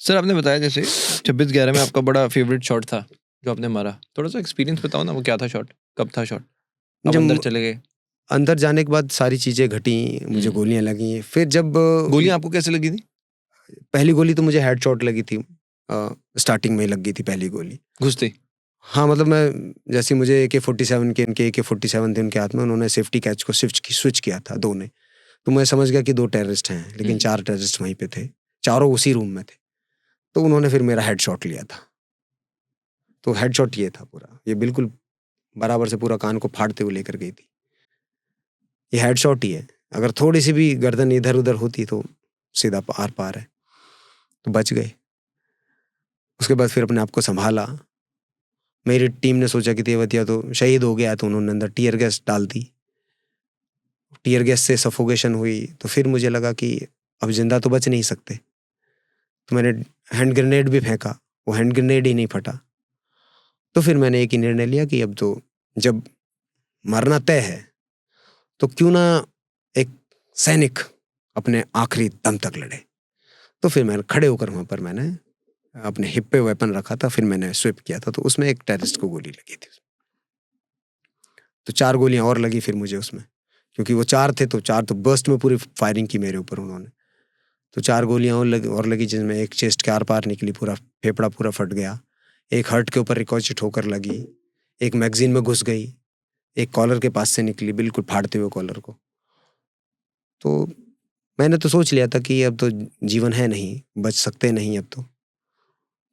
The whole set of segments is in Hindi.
सर आपने बताया जैसे 26/11 में आपका बड़ा फेवरेट शॉट था जो आपने मारा, थोड़ा सा एक्सपीरियंस बताओ ना, वो क्या था शॉट, कब था शॉट, आप जब अंदर चले गए? अंदर जाने के बाद सारी चीज़ें घटी, मुझे गोलियां लगी। फिर जब गोलियां आपको कैसे लगी थी? पहली गोली तो मुझे हेडशॉट लगी थी, स्टार्टिंग में ही लग गई थी पहली गोली। घुसते? हाँ, मतलब मैं जैसे मुझे AK-47 के इनके AK-47 थे उनके हाथ में, उन्होंने सेफ्टी कैच को स्विच किया था 2 ने। तो मैं समझ गया कि 2 टेररिस्ट हैं, लेकिन 4 टेररिस्ट वहीं पे थे, चारों उसी रूम में थे। तो उन्होंने फिर मेरा हेडशॉट लिया था। तो हेडशॉट ये था पूरा, ये बिल्कुल बराबर से पूरा कान को फाड़ते हुए लेकर गई थी। ये हेडशॉट ही है, अगर थोड़ी-सी भी गर्दन इधर-उधर होती तो सीधा आर-पार है, तो बच गए। उसके बाद फिर अपने आप को सँभाला। मेरी टीम ने सोचा कि तेवतिया तो शहीद हो गया, तो उन्होंने अंदर टियर गैस डाल दी। टियर गैस से सफोकेशन हुई, तो फिर मुझे लगा कि अब ज़िंदा तो बच नहीं सकते। तो मैंने हैंड ग्रेनेड भी फेंका, वो हैंड ग्रेनेड ही नहीं फटा। तो फिर मैंने एक ही निर्णय लिया कि अब तो जब मरना तय है, तो क्यों ना एक सैनिक अपने आखिरी दम तक लड़े। तो फिर मैंने खड़े होकर वहाँ पर मैंने अपने हिप पे वेपन रखा था, फिर मैंने स्विप किया था, तो उसमें एक टेररिस्ट को गोली लगी थी। तो 4 गोलियाँ और लगी फिर मुझे उसमें, क्योंकि वो 4 थे, तो 4 तो बर्स्ट में पूरी फायरिंग की मेरे ऊपर उन्होंने। तो 4 गोलियाँ और लगी, जिसमें एक चेस्ट के आर-पार निकली, पूरा फेफड़ा पूरा फट गया। एक हार्ट के ऊपर रिकॉइल होकर लगी, एक मैगज़ीन में घुस गई, एक कॉलर के पास से निकली, बिल्कुल फाड़ते हुए कॉलर को। तो मैंने तो सोच लिया था कि अब तो जीवन है नहीं, बच सकते नहीं अब तो।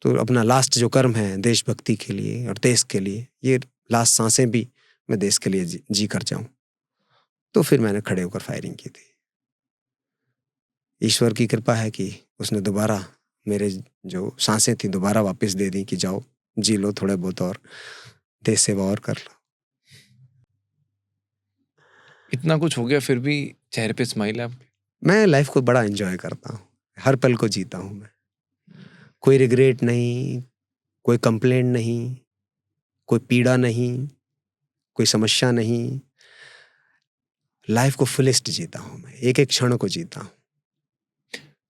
तो अपना लास्ट जो कर्म है देशभक्ति के लिए और देश के लिए, ये लास्ट सांसें भी मैं देश के लिए जी कर जाऊँ। तो फिर मैंने खड़े होकर फायरिंग की थी। ईश्वर की कृपा है कि उसने दोबारा मेरे जो सांसें थी दोबारा वापस दे दी कि जाओ, जी लो थोड़े बहुत और, देश सेवा और कर लो। इतना कुछ हो गया फिर भी चेहरे पे स्माइल है आपके? मैं लाइफ को बड़ा एंजॉय करता हूँ, हर पल को जीता हूँ मैं। कोई रिग्रेट नहीं, कोई कंप्लेंट नहीं, कोई पीड़ा नहीं, कोई समस्या नहीं। लाइफ को फुलेस्ट जीता हूँ मैं, एक-एक क्षण को जीता हूँ।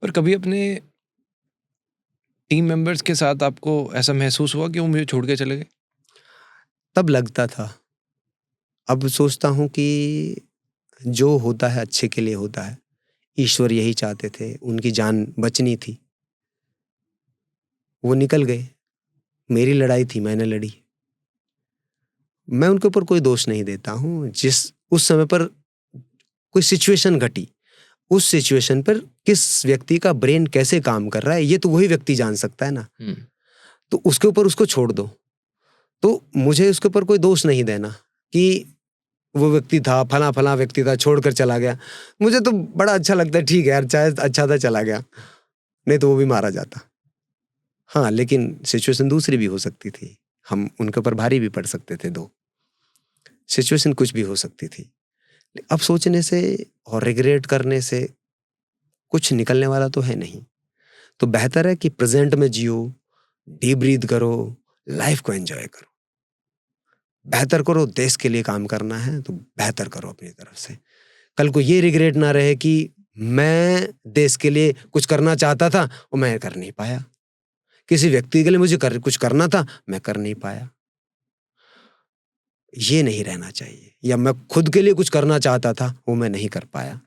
पर कभी अपने टीम मेंबर्स के साथ आपको ऐसा महसूस हुआ कि वो मुझे छोड़ के चले गए? तब लगता था, अब सोचता हूँ कि जो होता है अच्छे के लिए होता है। ईश्वर यही चाहते थे, उनकी जान बचनी थी। वो निकल गए, मेरी लड़ाई थी, मैंने लड़ी। मैं उनके ऊपर कोई दोष नहीं देता हूँ, जिस उस समय पर कोई सिचुएशन घटी, उस सिचुएशन पर किस व्यक्ति का ब्रेन कैसे काम कर रहा है, ये तो वही व्यक्ति जान सकता है ना। तो उसके ऊपर उसको छोड़ दो। तो मुझे उसके ऊपर कोई दोष नहीं देना कि वो व्यक्ति था, फला व्यक्ति था, छोड़कर चला गया। मुझे तो बड़ा अच्छा लगता है, ठीक है यार, चाहे अच्छा था चला गया, नहीं तो वो भी मारा जाता। हाँ, लेकिन सिचुएशन दूसरी भी हो सकती थी। हम उनके ऊपर भारी भी पड़ सकते थे 2। सिचुएशन कुछ भी हो सकती थी। अब सोचने से और रिग्रेट करने से कुछ निकलने वाला तो है नहीं। तो बेहतर है कि प्रेज़ेंट में जियो, डीप ब्रीथ करो, लाइफ को एन्जॉय करो। बेहतर करो, देश के लिए काम करना है तो बेहतर करो अपनी तरफ से। कल को ये रिग्रेट ना रहे कि मैं देश के लिए कुछ करना चाहता था और मैं कर नहीं पाया। किसी व्यक्ति के लिए मुझे कुछ करना था, मैं कर नहीं पाया। ये नहीं रहना चाहिए, या मैं खुद के लिए कुछ करना चाहता था, वो मैं नहीं कर पाया।